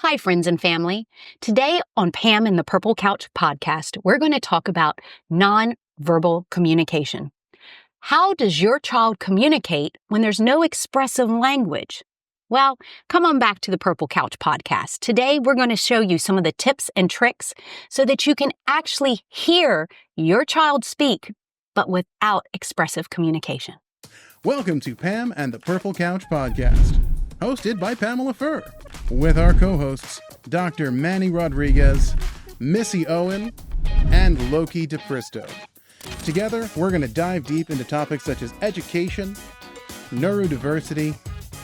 Hi, friends and family. Today on Pam and the Purple Couch podcast, we're going to talk about nonverbal communication. How does your child communicate when there's no expressive language? Well, come on back to the Purple Couch podcast. Today, we're going to show you some of the tips and tricks so that you can actually hear your child speak, but without expressive communication. Welcome to Pam and the Purple Couch podcast, hosted by Pamela Furr, with our co-hosts, Dr. Manny Rodriguez, Missy Owen, and Loki DiPristo. Together, we're going to dive deep into topics such as education, neurodiversity,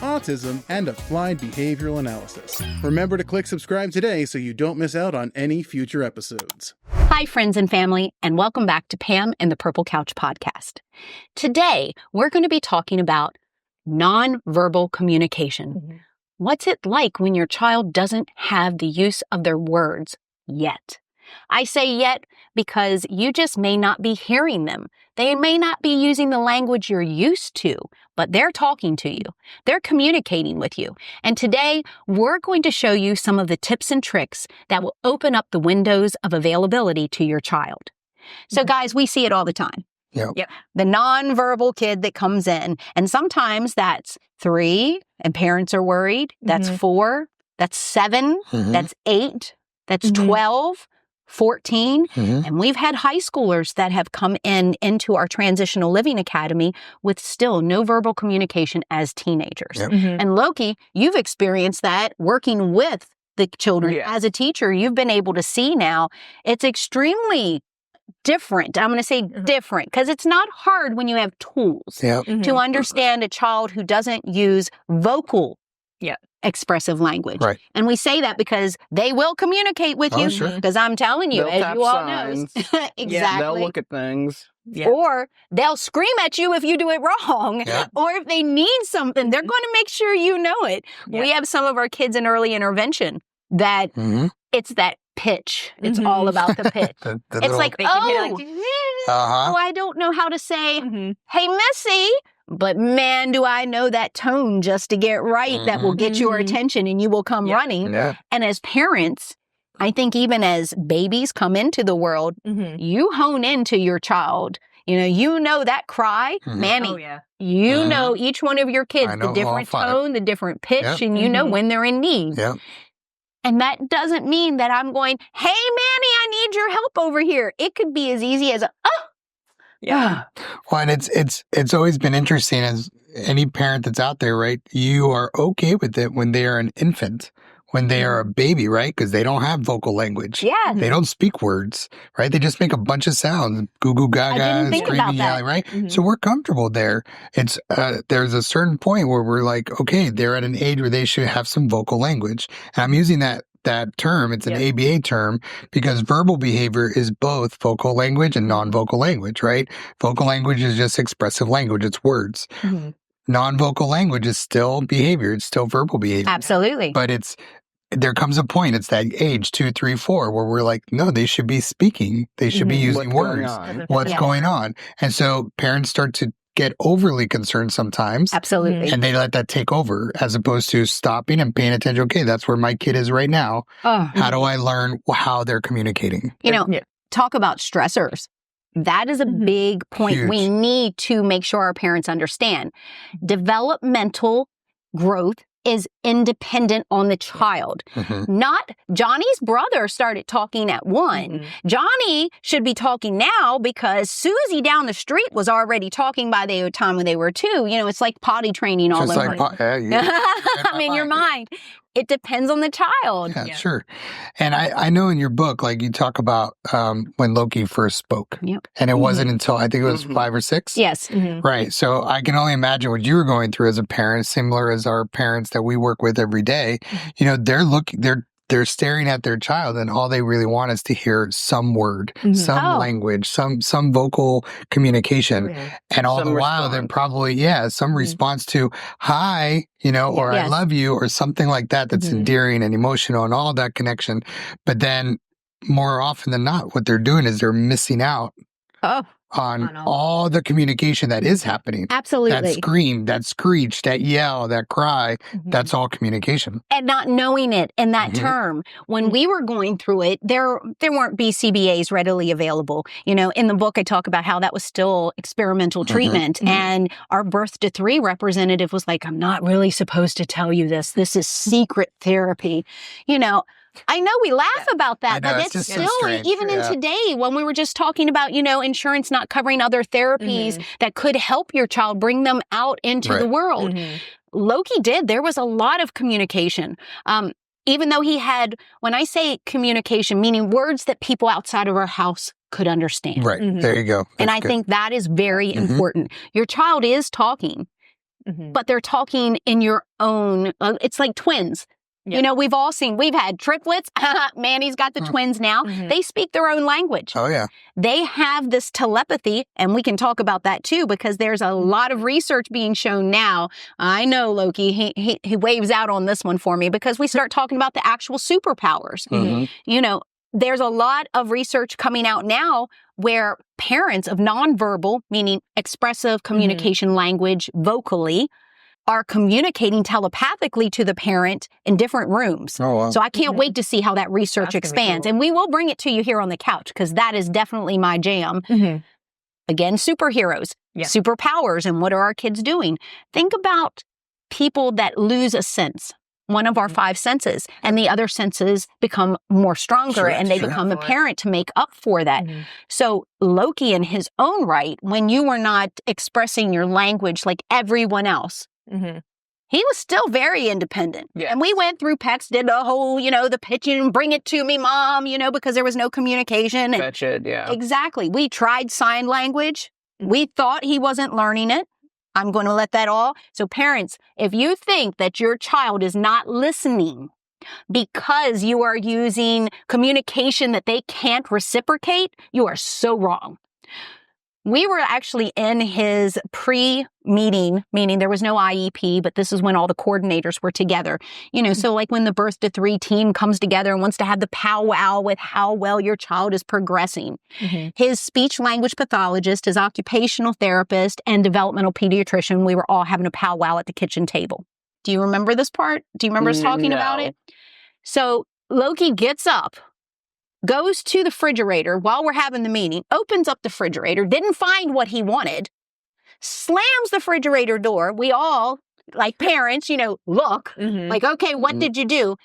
autism, and applied behavioral analysis. Remember to click subscribe today so you don't miss out on any future episodes. Hi, friends and family, and welcome back to Pam and the Purple Couch podcast. Today, we're going to be talking about nonverbal communication. Mm-hmm. What's it like when your child doesn't have the use of their words yet? I say yet because you just may not be hearing them. They may not be using the language you're used to, but they're talking to you. They're communicating with you. And today, we're going to show you some of the tips and tricks that will open up the windows of availability to your child. So guys, we see it all the time. Yep. The nonverbal kid that comes in, and sometimes that's 3 and parents are worried. That's 4, that's 7, that's 8, that's 12, 14. And we've had high schoolers that have come into our Transitional Living Academy with still no verbal communication as teenagers. Yep. And Loki, you've experienced that working with the children. Yeah. As a teacher, you've been able to see now it's extremely different. I'm going to say different because it's not hard when you have tools to understand a child who doesn't use vocal expressive language. Right. And we say that because they will communicate with you sure. because I'm telling you, They'll as tap you all know. signs. Exactly. They'll look at things. Or they'll scream at you if you do it wrong. Yeah. Or if they need something, they're going to make sure you know it. We have some of our kids in early intervention that it's that pitch. It's all about the pitch. It's like, I don't know how to say, hey, Missy. But man, do I know that tone just to get right that will get your attention and you will come running. Yeah. And as parents, I think even as babies come into the world, you hone into your child. You know that cry, Manny. You know each one of your kids, the different tone, the different pitch, and you know when they're in need. Yep. And that doesn't mean that I'm going, hey, Manny, I need your help over here. It could be as easy as Well, and it's always been interesting as any parent that's out there, right? You are okay with it when they are an infant, when they are a baby, right? Because they don't have vocal language. Yeah. They don't speak words, right? They just make a bunch of sounds, goo goo gaga, screaming, yelling, right? So we're comfortable there. It's there's a certain point where we're like, okay, they're at an age where they should have some vocal language. And I'm using that term, it's an ABA term, because verbal behavior is both vocal language and non-vocal language, right? Vocal language is just expressive language, it's words. Non-vocal language is still behavior, it's still verbal behavior. Absolutely. But there comes a point, it's that age, 2, 3, 4, where we're like, no, they should be speaking. They should be using words. What's going on? And so parents start to get overly concerned sometimes. Absolutely. And they let that take over as opposed to stopping and paying attention. Okay, that's where my kid is right now. How do I learn how they're communicating? Talk about stressors. That is a big point. Huge. We need to make sure our parents understand. Developmental growth is independent on the child. Not Johnny's brother started talking at 1. Johnny should be talking now because Susie down the street was already talking by the time when they were 2. It's like potty training all Just over. like your mind. It depends on the child. Yeah, sure. And I know in your book, like you talk about when Loki first spoke. Yep. And it wasn't until I think it was 5 or 6. Yes. Right. So I can only imagine what you were going through as a parent, similar as our parents that we work with every day. They're staring at their child and all they really want is to hear some word, some language, some vocal communication. And all the while they're probably, some response to hi, or I love you or something like that that's endearing and emotional and all that connection. But then more often than not, what they're doing is they're missing out on all the communication that is happening. Absolutely. That scream, that screech, that yell, that cry, that's all communication. And not knowing it in that term. When we were going through it, there weren't BCBAs readily available. You know, in the book, I talk about how that was still experimental treatment. And our birth to 3 representative was like, I'm not really supposed to tell you this. This is secret therapy. You know, I know we laugh about that, but it's still, even in today, when we were just talking about, you know, insurance not covering other therapies that could help your child bring them out into the world. Loki did. There was a lot of communication. Even though he had, when I say communication, meaning words that people outside of our house could understand. Right. There you go. That's and I think that is very important. Your child is talking, but they're talking in your own, it's like twins. Yep. You know, we've had triplets. Manny's got the twins now. They speak their own language. Oh, yeah. They have this telepathy, and we can talk about that too, because there's a lot of research being shown now. I know Loki, he waves out on this one for me, because we start talking about the actual superpowers. You know, there's a lot of research coming out now where parents of nonverbal, meaning expressive communication language vocally, are communicating telepathically to the parent in different rooms. Oh, wow. So I can't wait to see how that research expands. Cool. And we will bring it to you here on the couch, because that is definitely my jam. Again, superheroes, superpowers, and what are our kids doing? Think about people that lose a sense, one of our 5 senses, and the other senses become more stronger and they become apparent to make up for that. So Loki, in his own right, when you were not expressing your language like everyone else, he was still very independent. And we went through PECS, did the whole, you know, the pitching, bring it to me, mom, you know, because there was no communication. Fetch it, Exactly. We tried sign language. We thought he wasn't learning it. I'm going to let that all. So parents, if you think that your child is not listening because you are using communication that they can't reciprocate, you are so wrong. We were actually in his pre-meeting, meaning there was no IEP, but this is when all the coordinators were together. You know, so like when the birth to 3 team comes together and wants to have the powwow with how well your child is progressing. His speech language pathologist, his occupational therapist, and developmental pediatrician, we were all having a powwow at the kitchen table. Do you remember this part? Do you remember us talking about it? So Loki gets up, goes to the refrigerator while we're having the meeting, opens up the refrigerator, didn't find what he wanted, slams the refrigerator door. We all, like parents, you know, look, like, okay, what did you do?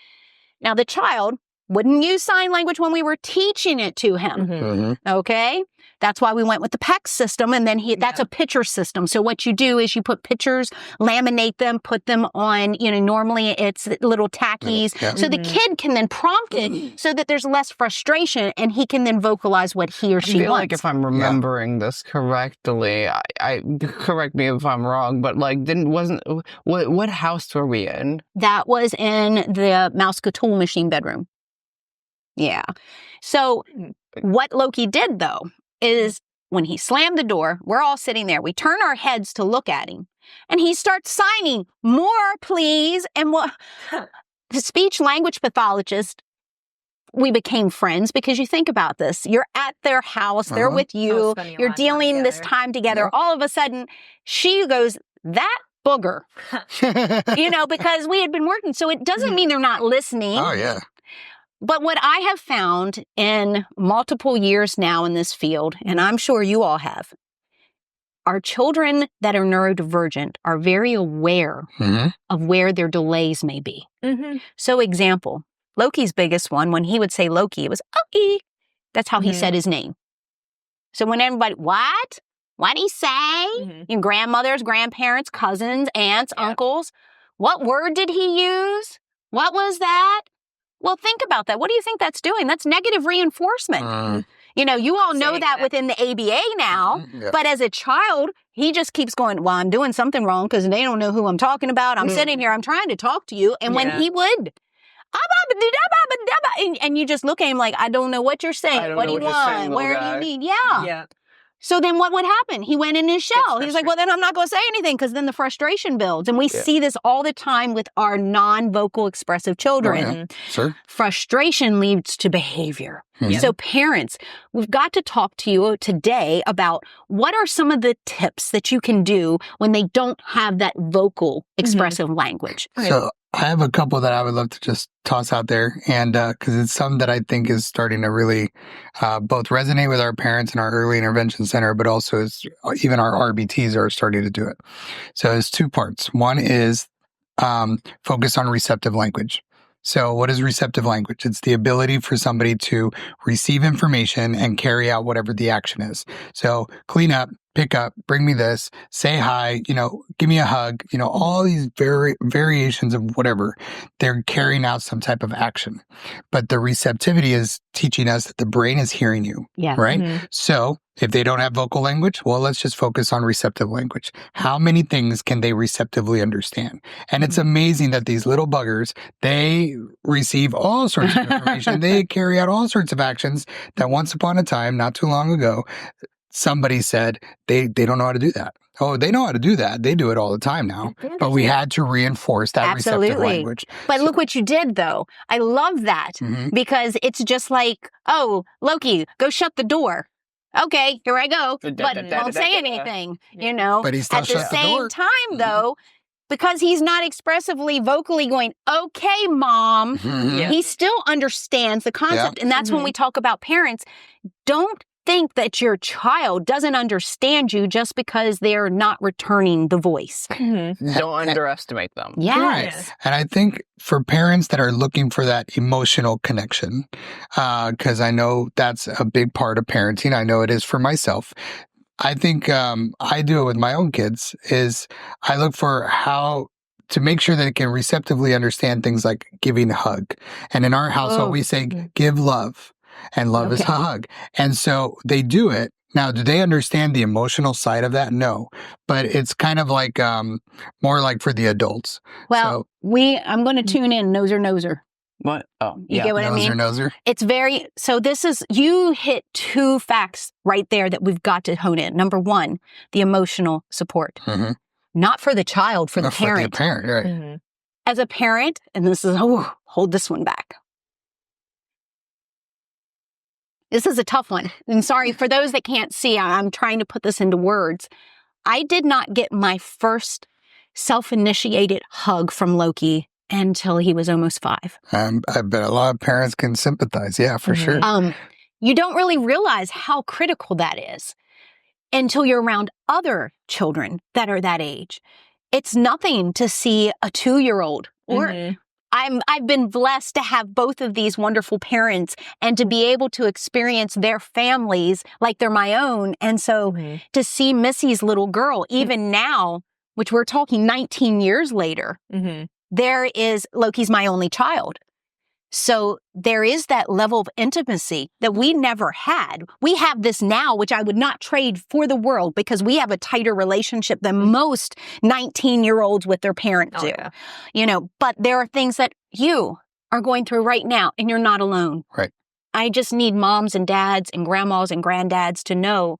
Now, the child wouldn't use sign language when we were teaching it to him, okay? That's why we went with the PECS system, and then that's a picture system. So what you do is you put pictures, laminate them, put them on, you know, normally it's little tackies. So the kid can then prompt it so that there's less frustration, and he can then vocalize what he or she wants. I feel like if I'm remembering this correctly, I correct me if I'm wrong, but like what house were we in? That was in the Mouse-Catool machine bedroom. Yeah. So what Loki did, though, is when he slammed the door, we're all sitting there. We turn our heads to look at him, and he starts signing, more, please. And the speech language pathologist, we became friends, because you think about this. You're at their house. They're with you. You're dealing this time together. All of a sudden, she goes, that booger, you know, because we had been working. So it doesn't mean they're not listening. Oh, yeah. But what I have found in multiple years now in this field, and I'm sure you all have, our children that are neurodivergent are very aware of where their delays may be. So example, Loki's biggest one, when he would say Loki, it was Oki. That's how he said his name. So when everybody, what? What'd he say? Your grandmothers, grandparents, cousins, aunts, uncles. What word did he use? What was that? Well, think about that. What do you think that's doing? That's negative reinforcement. You know, you all know that within the ABA now, but as a child, he just keeps going, well, I'm doing something wrong because they don't know who I'm talking about. I'm sitting here, I'm trying to talk to you. And when he would, and you just look at him like, I don't know what you're saying. What do you want? Where do you need? Yeah. So then what would happen? He went in his shell. He's like, well, then I'm not going to say anything because then the frustration builds. And we see this all the time with our non-vocal expressive children. Oh, yeah. Sure. Frustration leads to behavior. So parents, we've got to talk to you today about what are some of the tips that you can do when they don't have that vocal expressive language. So I have a couple that I would love to just toss out there, and because it's some that I think is starting to really both resonate with our parents in our early intervention center, but also even our RBTs are starting to do it. So it's two parts. One is focus on receptive language. So what is receptive language? It's the ability for somebody to receive information and carry out whatever the action is. So clean up, pick up, bring me this, say hi, give me a hug, all these variations of whatever. They're carrying out some type of action. But the receptivity is teaching us that the brain is hearing you, right? So if they don't have vocal language, well, let's just focus on receptive language. How many things can they receptively understand? And it's amazing that these little buggers, they receive all sorts of information. They carry out all sorts of actions that once upon a time, not too long ago, somebody said they don't know how to do that. Oh, they know how to do that. They do it all the time now. But we had to reinforce that receptive language. But look what you did, though. I love that because it's just like, oh, Loki, go shut the door. Okay, here I go. But won't say anything, But he still At the shut the same door. time, though, because he's not expressively, vocally going, okay, mom, he still understands the concept. And that's when we talk about parents. Don't think that your child doesn't understand you just because they're not returning the voice. Don't underestimate them. Yes. And I think for parents that are looking for that emotional connection, because I know that's a big part of parenting. I know it is for myself. I think I do it with my own kids is I look for how to make sure that they can receptively understand things like giving a hug. And in our household, we say, give love. And love is a hug. And so they do it. Now, do they understand the emotional side of that? No. But it's kind of like more like for the adults. Well, I'm going to tune in noser. What? Oh, You get what I mean? Noser. It's so you hit two facts right there that we've got to hone in. Number one, the emotional support. Not for the child, for the parent. For the parent, right. As a parent, and this is, hold this one back. This is a tough one. And sorry, for those that can't see, I'm trying to put this into words. I did not get my first self-initiated hug from Loki until he was almost 5. I bet a lot of parents can sympathize. Yeah, for sure. You don't really realize how critical that is until you're around other children that are that age. It's nothing to see a 2-year-old or I've been blessed to have both of these wonderful parents and to be able to experience their families like they're my own. And so to see Missy's little girl, even now, which we're talking 19 years later, there is Loki's my only child. So there is that level of intimacy that we never had. We have this now, which I would not trade for the world because we have a tighter relationship than most 19-year-olds with their parents do. But there are things that you are going through right now and you're not alone. Right. I just need moms and dads and grandmas and granddads to know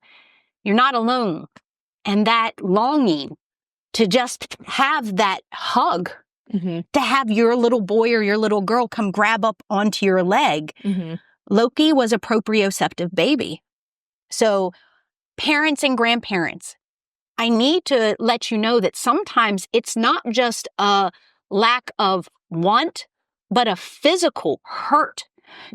you're not alone. And that longing to just have that hug, to have your little boy or your little girl come grab up onto your leg. Loki was a proprioceptive baby. So parents and grandparents, I need to let you know that sometimes it's not just a lack of want, but a physical hurt.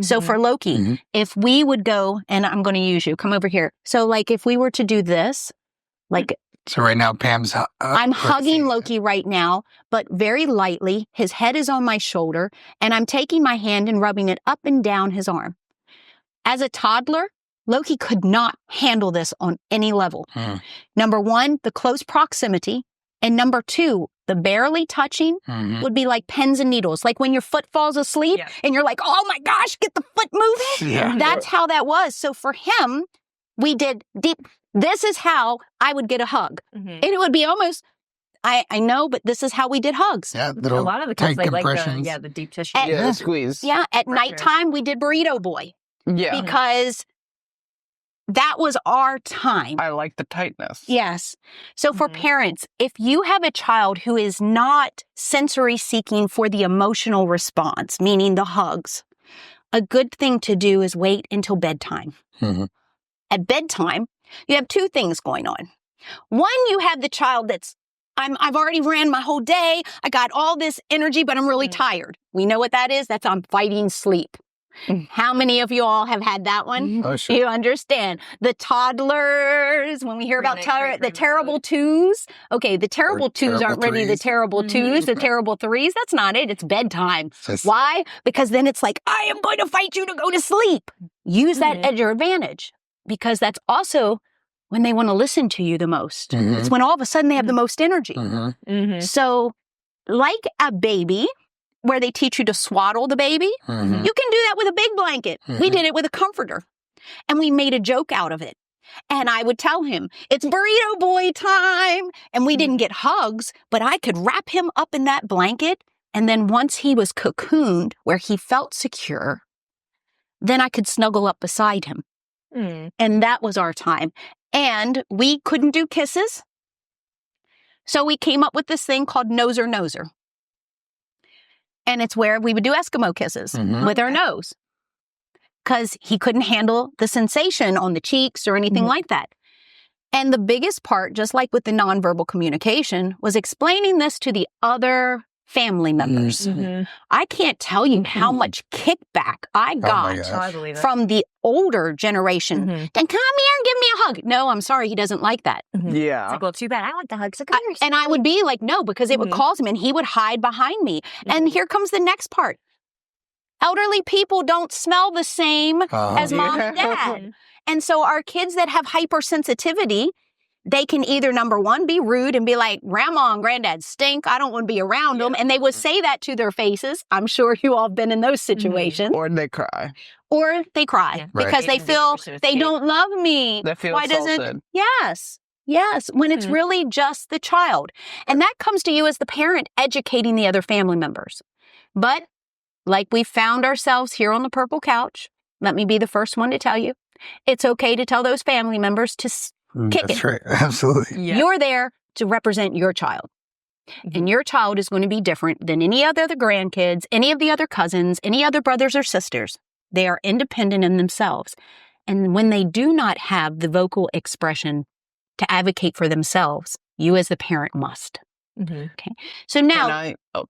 So for Loki, if we would go, and I'm going to use you, come over here. So like if we were to do this, like so right now, Pam's I'm hugging Loki right now, but very lightly. His head is on my shoulder, and I'm taking my hand and rubbing it up and down his arm. As a toddler, Loki could not handle this on any level. Number one, the close proximity. And number two, the barely touching would be like pins and needles. Like when your foot falls asleep and you're like, oh my gosh, get the foot moving. That's how that was. So for him, we did deep. This is how I would get a hug. And it would be almost, I know, but this is how we did hugs. Yeah, A lot of the kids, tight like compressions. the deep tissue. The squeeze. Yeah, at nighttime, we did Burrito Boy. Yeah. Because that was our time. I like the tightness. Yes. So for parents, if you have a child who is not sensory seeking for the emotional response, meaning the hugs, a good thing to do is wait until bedtime. Mm-hmm. At bedtime, you have two things going on. One, you have the child that's, I've already ran my whole day. I got all this energy, but I'm really tired. We know what that is. That's I'm fighting sleep. How many of you all have had that one? Oh, sure. You understand. The toddlers, when we hear about the terrible twos. Okay, the terrible twos aren't really the terrible twos, the terrible threes. That's not it. It's bedtime. Why? Because then it's like, I am going to fight you to go to sleep. Use that at your advantage, because that's also when they want to listen to you the most. It's when all of a sudden they have the most energy. So like a baby, where they teach you to swaddle the baby, you can do that with a big blanket. We did it with a comforter, and we made a joke out of it. And I would tell him, it's burrito boy time. And we didn't get hugs, but I could wrap him up in that blanket. And then once he was cocooned, where he felt secure, then I could snuggle up beside him. And that was our time. And we couldn't do kisses. So we came up with this thing called noser noser. And it's where we would do Eskimo kisses with our nose, because he couldn't handle the sensation on the cheeks or anything like that. And the biggest part, just like with the nonverbal communication, was explaining this to the other family members. I can't tell you how much kickback I got from the older generation. Then come here and give me a hug. No, I'm sorry, he doesn't like that. Yeah. It's like, well, too bad. I like the hugs. So come here. And I would be like, no, because it would cause him, and he would hide behind me. And here comes the next part. Elderly people don't smell the same as mom and dad. And so our kids that have hypersensitivity, they can either, number one, be rude and be like, Grandma and Granddad stink. I don't want to be around them. And they would say that to their faces. I'm sure you all have been in those situations. Or they cry. Or they cry because they feel they don't love me. They feel Why assaulted. doesn't? Yes. Yes. When it's really just the child. And that comes to you as the parent educating the other family members. But like we found ourselves here on the purple couch, let me be the first one to tell you, it's okay to tell those family members to kick That's it. right. Absolutely. Yeah. You're there to represent your child. And your child is going to be different than any other grandkids, any of the other cousins, any other brothers or sisters. They are independent in themselves. And when they do not have the vocal expression to advocate for themselves, you as the parent must. Okay. So now, go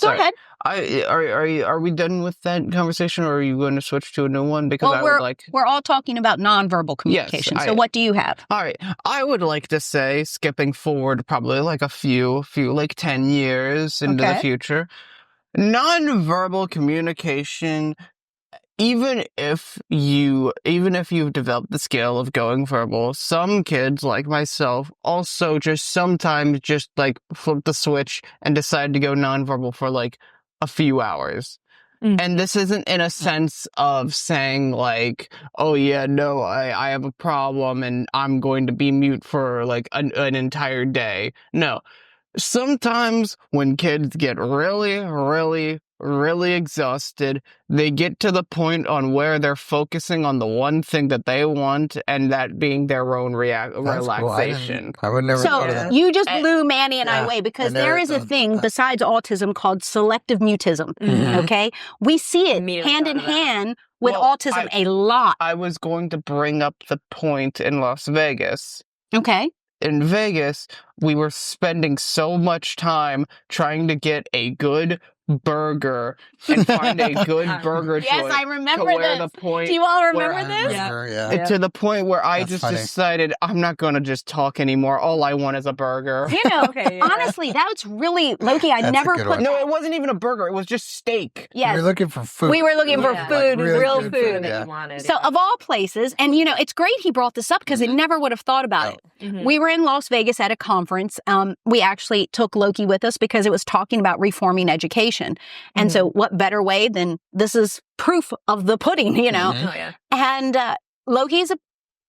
ahead. Are we done with that conversation, or are you going to switch to a new one? Because we're all talking about nonverbal communication. So what do you have? All right. I would like to say, skipping forward probably like a few like 10 years into the future, nonverbal communication, even if you've developed the skill of going verbal, some kids like myself also just sometimes just like flip the switch and decide to go nonverbal for like a few hours. And this isn't in a sense of saying like, oh yeah, no, I have a problem and I'm going to be mute for like an entire day. No. Sometimes when kids get really, really, really exhausted, they get to the point on where they're focusing on the one thing that they want, and that being their own relaxation. Cool. I would never thought of that. You just blew Manny and I away, because there is a thing besides autism called selective mutism. Okay? We see it hand in hand with autism a lot. I was going to bring up the point in Las Vegas. Okay. In Vegas, we were spending so much time trying to get a good burger and find a good burger joint. Yes, I remember this. Do you all remember this? Yeah. To the point where I just decided I'm not going to just talk anymore. All I want is a burger. You know, honestly, that's really, Loki, I never put... No, it wasn't even a burger. It was just steak. Yes. We were looking for food. We were looking for food, really real good food. that you wanted. So of all places, and you know, it's great he brought this up, because I never would have thought about it. We were in Las Vegas at a conference. We actually took Loki with us because it was talking about reforming education. And so what better way than this is proof of the pudding, you know? And Loki's a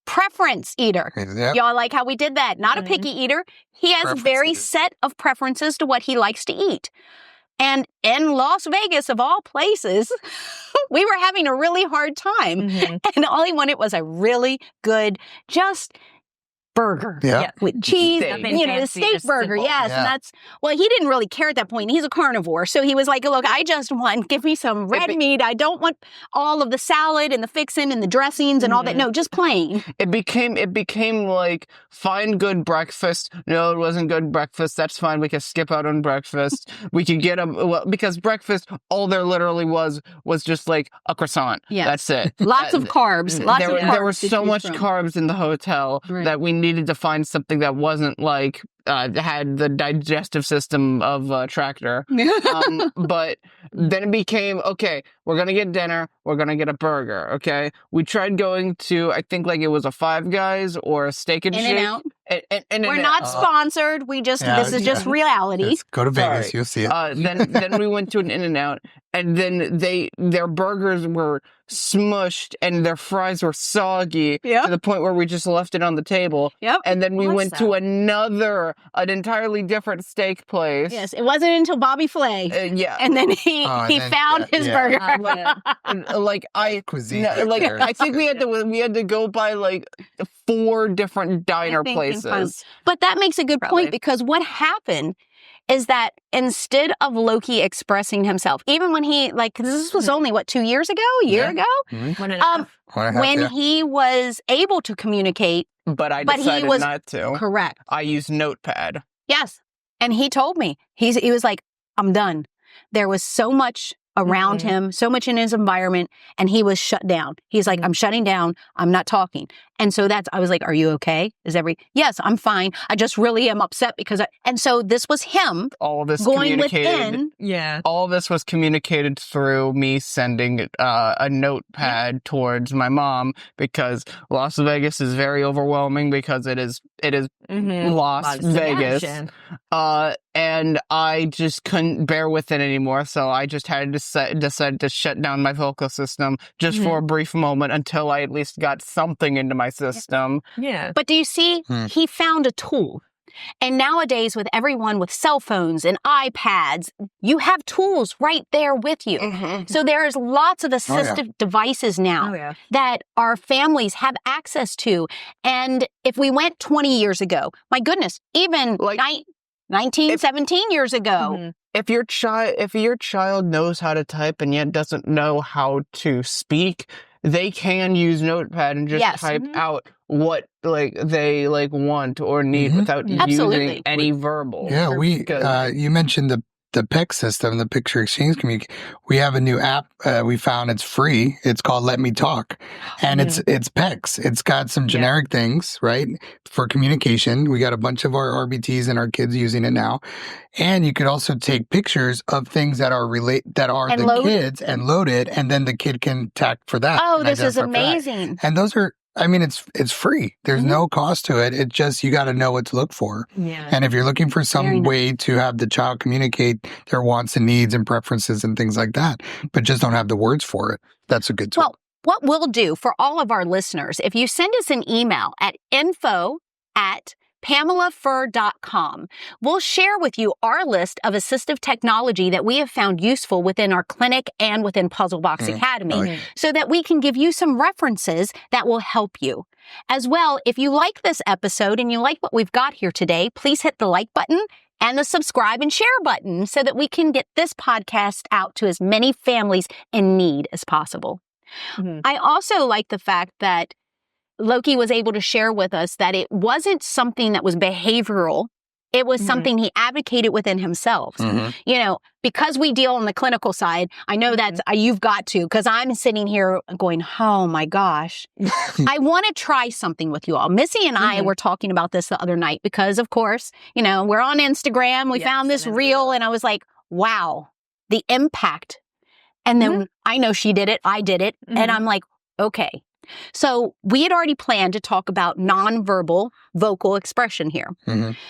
preference eater. Y'all like how we did that? Not a picky eater. He has a very set of preferences to what he likes to eat. And in Las Vegas, of all places, we were having a really hard time. And all he wanted was a really good, just burger with cheese, the steak burger. Yes. And that's, well, he didn't really care at that point. He's a carnivore. So he was like, look, I just want, give me some red meat. I don't want all of the salad and the fixin' and the dressings and all that. No, just plain. It became like, find good breakfast. No, it wasn't good breakfast. That's fine. We can skip out on breakfast. We could get because breakfast, all there literally was just like a croissant. That's it. Lots of carbs. There were so much carbs in the hotel that we needed to find something that wasn't like had the digestive system of a tractor. But then it became, okay, we're going to get dinner. We're going to get a burger. Okay. We tried going to, I think like it was a Five Guys or a Steak and Shake. In-N-Out. We're not sponsored. We just, this is just reality. Just go to Vegas. You'll see it. Then we went to an In-N-Out, and then their burgers were smushed and their fries were soggy to the point where we just left it on the table. And then we went to an entirely different steak place. Yes, it wasn't until Bobby Flay. And then he found his burger. Cuisine. I think we had to go by like 4 different diner places. But that makes a good point, because what happened is that instead of Loki expressing himself, even when he, like, 'cause this was only, what, 2 years ago? A year ago? 1.5. When he was able to communicate. But I decided not to. Correct. I used Notepad. Yes. And he told me, he was like, I'm done. There was so much around him, so much in his environment, and he was shut down. He's like, I'm shutting down. I'm not talking. And so I was like, are you okay? Yes, I'm fine. I just really am upset because and so this was him all of this going within. All of this was communicated through me sending a notepad towards my mom, because Las Vegas is very overwhelming, because it is Las Vegas. And I just couldn't bear with it anymore. So I just had to decide to shut down my vocal system just for a brief moment until I at least got something into my system. But do you see, he found a tool. And nowadays, with everyone with cell phones and iPads, you have tools right there with you. So there's lots of assistive devices now that our families have access to. And if we went 20 years ago, my goodness, even 17 years ago. If your child knows how to type and yet doesn't know how to speak, they can use Notepad and just type out what they want or need without using any verbal. You mentioned the PECS system, the picture exchange communication. We have a new app we found. It's free. It's called Let Me Talk, and it's PECS. It's got some generic things, right, for communication. We got a bunch of our RBTs and our kids using it now, and you could also take pictures of things that are the kids and load it, and then the kid can tag for that. Oh, this is amazing! And those are. I mean, it's free. There's no cost to it. It just, you got to know what to look for. And if you're looking for some way to have the child communicate their wants and needs and preferences and things like that, but just don't have the words for it, that's a good tool. Well, what we'll do for all of our listeners, if you send us an email at info@PamelaFurr.com. We'll share with you our list of assistive technology that we have found useful within our clinic and within Puzzle Box Academy, so that we can give you some references that will help you. As well, if you like this episode and you like what we've got here today, please hit the like button and the subscribe and share button so that we can get this podcast out to as many families in need as possible. I also like the fact that Loki was able to share with us that it wasn't something that was behavioral. It was something he advocated within himself. You know, because we deal on the clinical side, I know that you've got to, because I'm sitting here going, oh my gosh, I want to try something with you all. Missy and I were talking about this the other night because, of course, you know, we're on Instagram. We found this reel and I was like, wow, the impact. And then I know she did it. I did it. And I'm like, okay. So we had already planned to talk about nonverbal vocal expression here.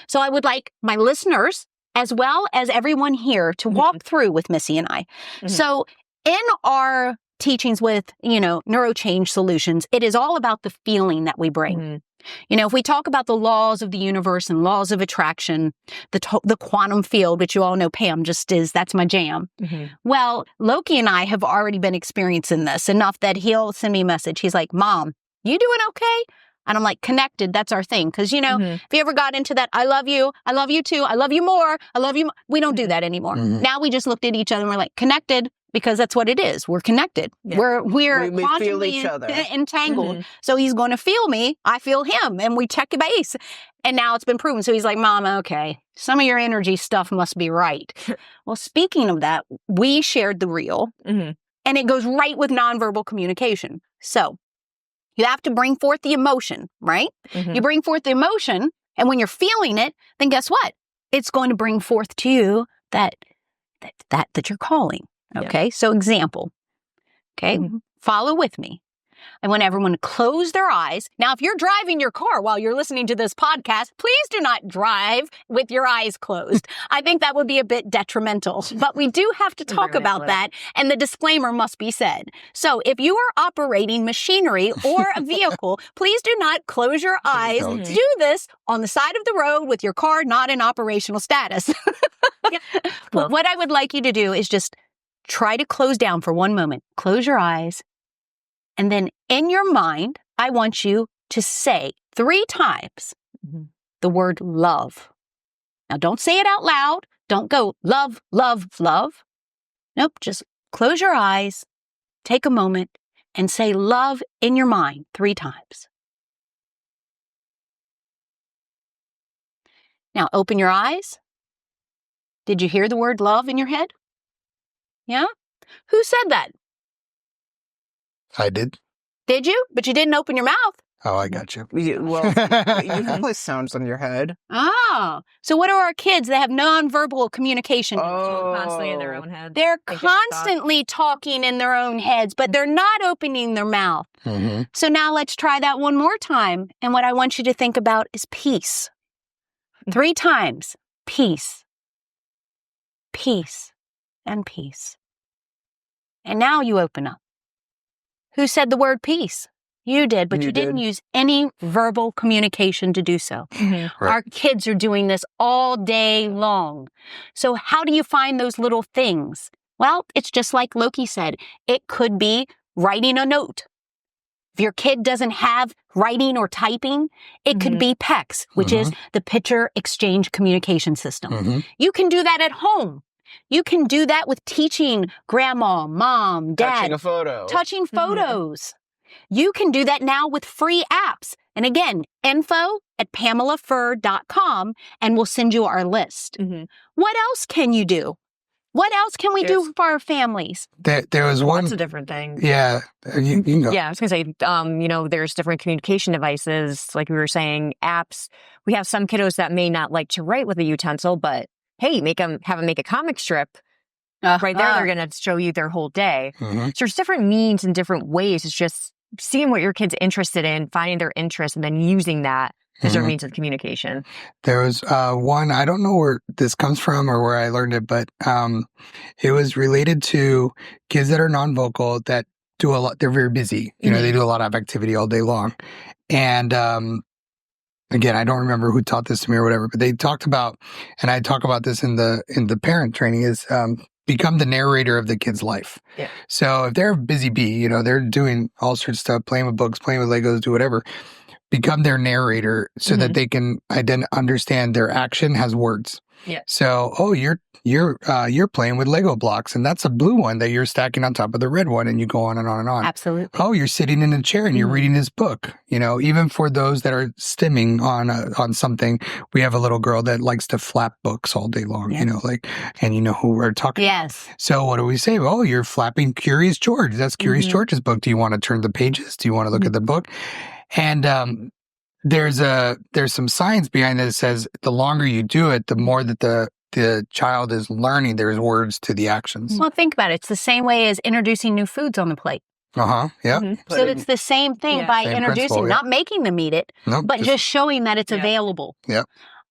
So I would like my listeners, as well as everyone here, to walk through with Missy and I. So in our teachings with, you know, NeuroChange Solutions, it is all about the feeling that we bring. If we talk about the laws of the universe and laws of attraction, the quantum field, which you all know Pam that's my jam. Well, Loki and I have already been experiencing this enough that he'll send me a message. He's like, Mom, you doing okay? And I'm like, connected, that's our thing. Because, if you ever got into that, I love you too, I love you more, I love you. We don't do that anymore. Now we just looked at each other and we're like, connected, because that's what it is. We're connected. Yeah. We're we feel each other. Entangled. So he's going to feel me, I feel him, and we check base. And now it's been proven. So he's like, Mom, okay, some of your energy stuff must be right. Well, speaking of that, we shared the reel, and it goes right with nonverbal communication. So you have to bring forth the emotion, right? You bring forth the emotion, and when you're feeling it, then guess what? It's going to bring forth to you that you're calling. Okay, so example. Okay, follow with me. I want everyone to close their eyes. Now, if you're driving your car while you're listening to this podcast, please do not drive with your eyes closed. I think that would be a bit detrimental, but we do have to talk about that, and the disclaimer must be said. So if you are operating machinery or a vehicle, please do not close your eyes. Do this on the side of the road with your car not in operational status. But what I would like you to do is just try to close down for one moment. Close your eyes. And then in your mind, I want you to say 3 times the word love. Now, don't say it out loud. Don't go love, love, love. Nope, just close your eyes, take a moment, and say love in your mind 3 times. Now, open your eyes. Did you hear the word love in your head? Yeah? Who said that? I did. Did you? But you didn't open your mouth. Oh, I got you. You have like sounds in your head. Oh. So what are our kids? They have nonverbal communication. Constantly in their own heads. They're constantly talking in their own heads, but they're not opening their mouth. So now let's try that one more time. And what I want you to think about is peace. 3 times. Peace. Peace. And peace. And now you open up. Who said the word peace? You did, but you didn't use any verbal communication to do so. Right. Our kids are doing this all day long. So how do you find those little things? Well, it's just like Loki said. It could be writing a note. If your kid doesn't have writing or typing, it could be PECS, which is the Picture Exchange Communication System. You can do that at home. You can do that with teaching grandma, mom, dad. Touching a photo. Touching photos. You can do that now with free apps. And again, info@PamelaFurr.com, and we'll send you our list. What else can you do? What else can we do for our families? There was one. Lots of different things. Yeah. You can go. Yeah, I was going to say, there's different communication devices. Like we were saying, apps. We have some kiddos that may not like to write with a utensil, but hey, have them make a comic strip. Right there, they're going to show you their whole day. So there's different means and different ways. It's just seeing what your kid's interested in, finding their interest, and then using that as their means of communication. There was one, I don't know where this comes from or where I learned it, but it was related to kids that are non-vocal that do a lot. They're very busy. They do a lot of activity all day long. And again, I don't remember who taught this to me or whatever, but they talked about, and I talk about this in the parent training, is become the narrator of the kid's life. Yeah. So if they're a busy bee, they're doing all sorts of stuff, playing with books, playing with Legos, do whatever, become their narrator so that they can understand their action has words. Yeah. So, you're playing with Lego blocks, and that's a blue one that you're stacking on top of the red one, and you go on and on and on. Absolutely. Oh, you're sitting in a chair and you're reading this book. Even for those that are stimming on something, we have a little girl that likes to flap books all day long. And you know who we're talking. Yes. So what do we say? Oh, you're flapping Curious George. That's Curious George's book. Do you want to turn the pages? Do you want to look at the book? And there's some science behind that says the longer you do it, the more that the child is learning there's words to the actions. Well, think about it. It's the same way as introducing new foods on the plate. Yeah. So it's the same thing by introducing, not making them eat it, but just showing that it's available. Yeah.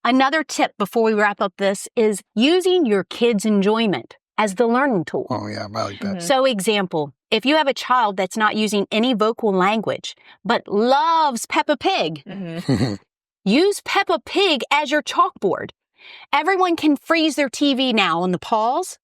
Another tip before we wrap up this is using your kids' enjoyment as the learning tool. Oh, yeah. I like that. So example, if you have a child that's not using any vocal language, but loves Peppa Pig, use Peppa Pig as your chalkboard. Everyone can freeze their TV now on the pause.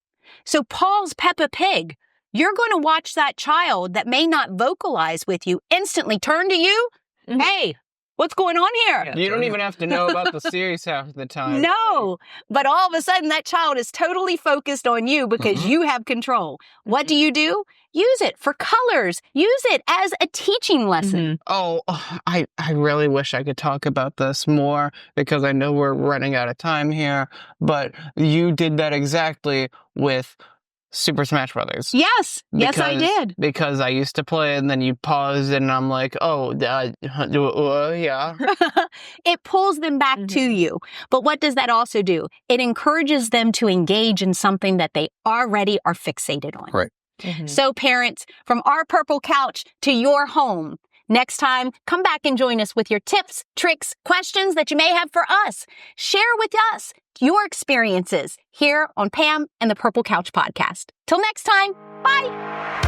So pause Peppa Pig. You're going to watch that child that may not vocalize with you instantly turn to you. Hey, what's going on here? You don't even have to know about the series half the time. No, but all of a sudden that child is totally focused on you because you have control. What do? Use it for colors. Use it as a teaching lesson. Oh, I really wish I could talk about this more because I know we're running out of time here, but you did that exactly with Super Smash Brothers. Yes, I did. Because I used to play and then you paused and I'm like, yeah. It pulls them back to you. But what does that also do? It encourages them to engage in something that they already are fixated on. Right. So parents, from our purple couch to your home, next time, come back and join us with your tips, tricks, questions that you may have for us. Share with us your experiences here on Pam and the Purple Couch podcast. Till next time, bye.